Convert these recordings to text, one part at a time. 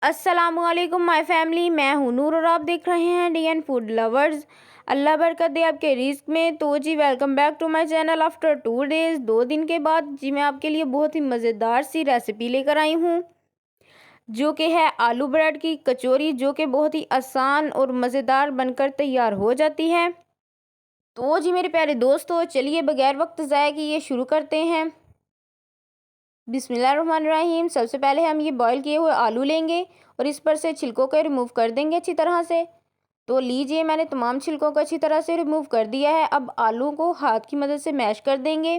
अस्सलामुअलैकुम my family, मैं हूं नूर और आप देख रहे हैं डीएन फूड लवर्स। अल्लाह बरकत दे आपके रिस्क में। तो जी welcome back to my channel after 2 days. 2 दिन के बाद जी मैं आपके लिए बहुत ही मज़ेदार सी रेसिपी लेकर आई हूं, जो कि है आलू ब्रेड की कचौरी, जो कि बहुत ही आसान और मज़ेदार बनकर तैयार हो जाती है। तो जी मेरे प्यारे दोस्तों, चलिए बगैर वक्त ज़ाया किए शुरू करते हैं। बिस्मिल्लाहिर्रहमानिर्रहीम। सबसे पहले हम ये बॉईल किए हुए आलू लेंगे और इस पर से छिलकों को रिमूव कर देंगे अच्छी तरह से। तो लीजिए, मैंने तमाम छिलकों को अच्छी तरह से रिमूव कर दिया है। अब आलू को हाथ की मदद से मैश कर देंगे।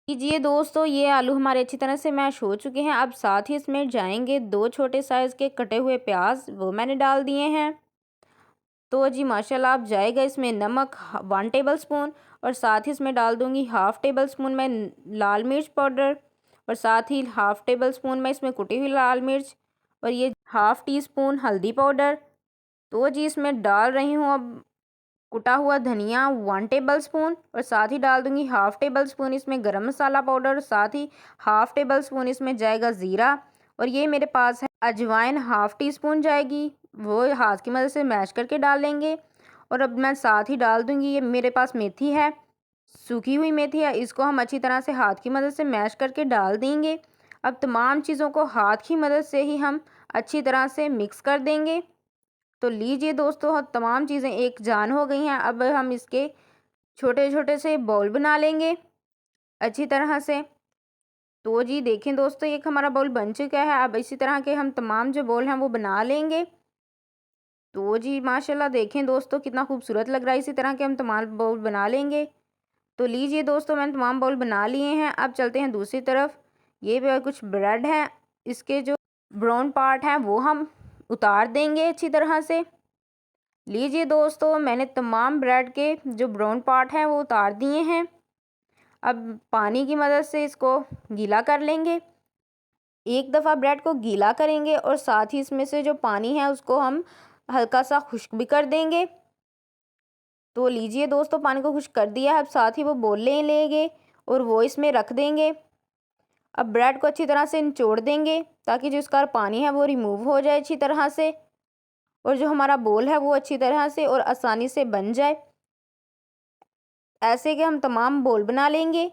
लीजिए दोस्तों, ये आलू हमारे अच्छी तरह से मैश हो चुके हैं। अब साथ ही इसमें जाएंगे 2 छोटे साइज़ के कटे हुए प्याज, वो मैंने डाल दिए हैं। तो जी माशाल्लाह, अब जाएगा इसमें नमक 1 टेबल स्पून, और साथ ही इसमें डाल दूंगी हाफ़ टेबल स्पून में लाल मिर्च पाउडर, और साथ ही हाफ़ टेबल स्पून में इसमें कुटी हुई लाल मिर्च, और ये हाफ़ टी स्पून हल्दी पाउडर। तो जी इसमें डाल रही हूँ अब कुटा हुआ धनिया 1 टेबल स्पून, और साथ ही डाल दूंगी हाफ़ टेबल स्पून इसमें गरम मसाला पाउडर, साथ ही हाफ़ टेबल स्पून इसमें जाएगा ज़ीरा, और ये मेरे पास है अजवाइन 1/2 टी स्पून जाएगी, वो हाथ की मदद से मैश करके डाल लेंगे। और अब मैं साथ ही डाल दूंगी, ये मेरे पास मेथी है, सूखी हुई मेथी है, इसको हम अच्छी तरह से हाथ की मदद से मैश करके डाल देंगे। अब तमाम चीज़ों को हाथ की मदद से ही हम अच्छी तरह से मिक्स कर देंगे। तो लीजिए दोस्तों, तमाम चीज़ें एक जान हो गई हैं। अब हम इसके छोटे छोटे से बाउल बना लेंगे अच्छी तरह से। तो जी देखें दोस्तों, एक हमारा बाउल बन चुका है। अब इसी तरह के हम तमाम जो बाउल हैं वो बना लेंगे। तो जी माशाल्लाह, देखें दोस्तों कितना खूबसूरत लग रहा है। इसी तरह के हम तमाम बाउल बना लेंगे। तो लीजिए दोस्तों, मैंने तमाम बाउल बना लिए हैं। अब चलते हैं दूसरी तरफ। ये भी कुछ ब्रेड हैं, इसके जो ब्राउन पार्ट हैं वो हम उतार देंगे अच्छी तरह से। लीजिए दोस्तों, मैंने तमाम ब्रेड के जो ब्राउन पार्ट हैं वो उतार दिए हैं। अब पानी की मदद से इसको गीला कर लेंगे। एक दफ़ा ब्रेड को गीला करेंगे और साथ ही इसमें से जो पानी है उसको हम हल्का सा खुश्क भी कर देंगे। तो लीजिए दोस्तों, पानी को खुश्क कर दिया है। अब साथ ही वो बोल ले लेंगे और वो इसमें रख देंगे। अब ब्रेड को अच्छी तरह से निचोड़ देंगे ताकि जो इसका पानी है वो रिमूव हो जाए अच्छी तरह से, और जो हमारा बोल है वो अच्छी तरह से और आसानी से बन जाए। ऐसे कि हम तमाम बोल बना लेंगे।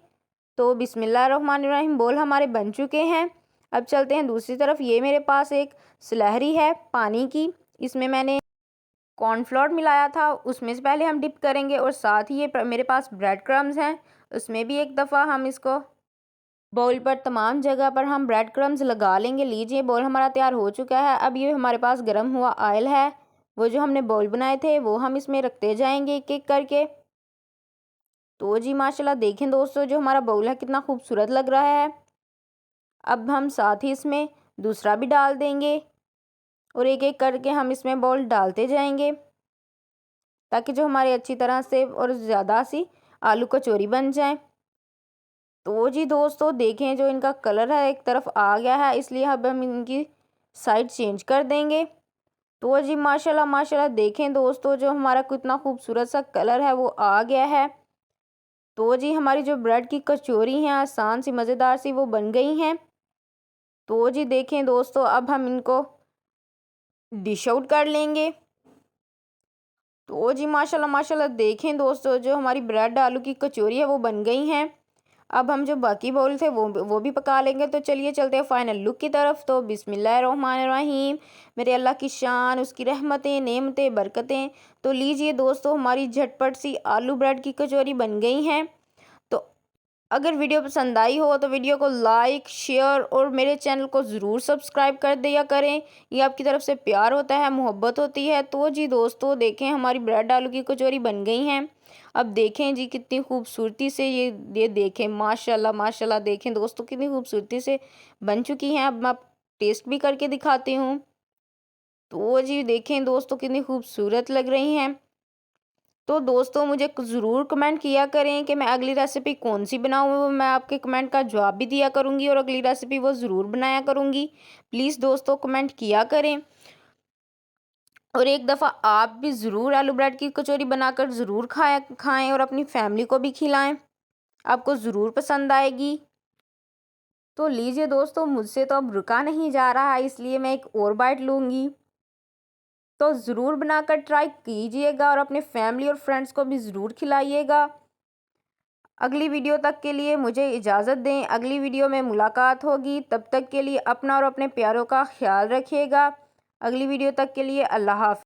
तो बिस्मिल्लाहिर्रहमानिर्रहीम, बोल हमारे बन चुके हैं। अब चलते हैं दूसरी तरफ। ये मेरे पास एक सलहरी है पानी की, इसमें मैंने कॉर्नफ्लोर मिलाया था, उसमें से पहले हम डिप करेंगे। और साथ ही ये मेरे पास ब्रेड क्रम्स हैं, उसमें भी एक दफ़ा हम इसको बाउल पर तमाम जगह पर हम ब्रेड क्रम्स लगा लेंगे। लीजिए, बाउल हमारा तैयार हो चुका है। अब ये हमारे पास गर्म हुआ ऑयल है, वो जो हमने बाउल बनाए थे वो हम इसमें रखते जाएंगे एक एक करके। तो जी माशाल्लाह, देखें दोस्तों, जो हमारा बाउल है कितना खूबसूरत लग रहा है। अब हम साथ ही इसमें दूसरा भी डाल देंगे और एक एक करके हम इसमें बाउल डालते जाएंगे ताकि जो हमारे अच्छी तरह से और ज़्यादा सी आलू कचौरी बन जाए। तो जी दोस्तों, देखें जो इनका कलर है एक तरफ आ गया है, इसलिए अब हम इनकी साइड चेंज कर देंगे। तो जी माशाल्लाह माशाल्लाह, देखें दोस्तों, जो हमारा कितना खूबसूरत सा कलर है वो आ गया है। तो जी हमारी जो ब्रेड की कचौरी हैं आसान सी मज़ेदार सी वो बन गई हैं। तो जी देखें दोस्तों, अब हम इनको डिश आउट कर लेंगे। तो जी माशाल्लाह माशाल्लाह, देखें दोस्तों, जो हमारी ब्रेड आलू की कचौरी है वो बन गई हैं। अब हम जो बाकी बाउल थे वो भी पका लेंगे। तो चलिए चलते हैं फाइनल लुक की तरफ। तो बिस्मिल्लाहिर्रहमानिर्रहीम, मेरे अल्लाह की शान, उसकी रहमतें, नेमतें, बरकतें। तो लीजिए दोस्तों, हमारी झटपट सी आलू ब्रेड की कचौरी बन गई हैं। तो अगर वीडियो पसंद आई हो तो वीडियो को लाइक, शेयर और मेरे चैनल को ज़रूर सब्सक्राइब कर दिया करें। ये आपकी तरफ से प्यार होता है, मोहब्बत होती है। तो जी दोस्तों, देखें हमारी ब्रेड आलू की कचौरी बन गई हैं। अब देखें जी कितनी खूबसूरती से ये देखें, माशाल्लाह माशाल्लाह, देखें दोस्तों कितनी खूबसूरती से बन चुकी हैं। अब मैं टेस्ट भी करके दिखाती हूँ। तो जी देखें दोस्तों कितनी खूबसूरत लग रही हैं। तो दोस्तों, मुझे ज़रूर कमेंट किया करें कि मैं अगली रेसिपी कौन सी बनाऊँ। मैं आपके कमेंट का जवाब भी दिया करूँगी और अगली रेसिपी वो ज़रूर बनाया करूँगी। प्लीज़ दोस्तों कमेंट किया करें, और एक दफ़ा आप भी ज़रूर आलू ब्रेड की कचौरी बनाकर ज़रूर खाएं और अपनी फैमिली को भी खिलाएं। आपको ज़रूर पसंद आएगी। तो लीजिए दोस्तों, मुझसे तो अब रुका नहीं जा रहा, इसलिए मैं एक और बाइट लूँगी। तो ज़रूर बनाकर ट्राई कीजिएगा और अपने फैमिली और फ्रेंड्स को भी ज़रूर खिलाइएगा। अगली वीडियो तक के लिए मुझे इजाज़त दें। अगली वीडियो में मुलाकात होगी। तब तक के लिए अपना और अपने प्यारों का ख्याल रखिएगा। अगली वीडियो तक के लिए अल्लाह हाफ़िज़।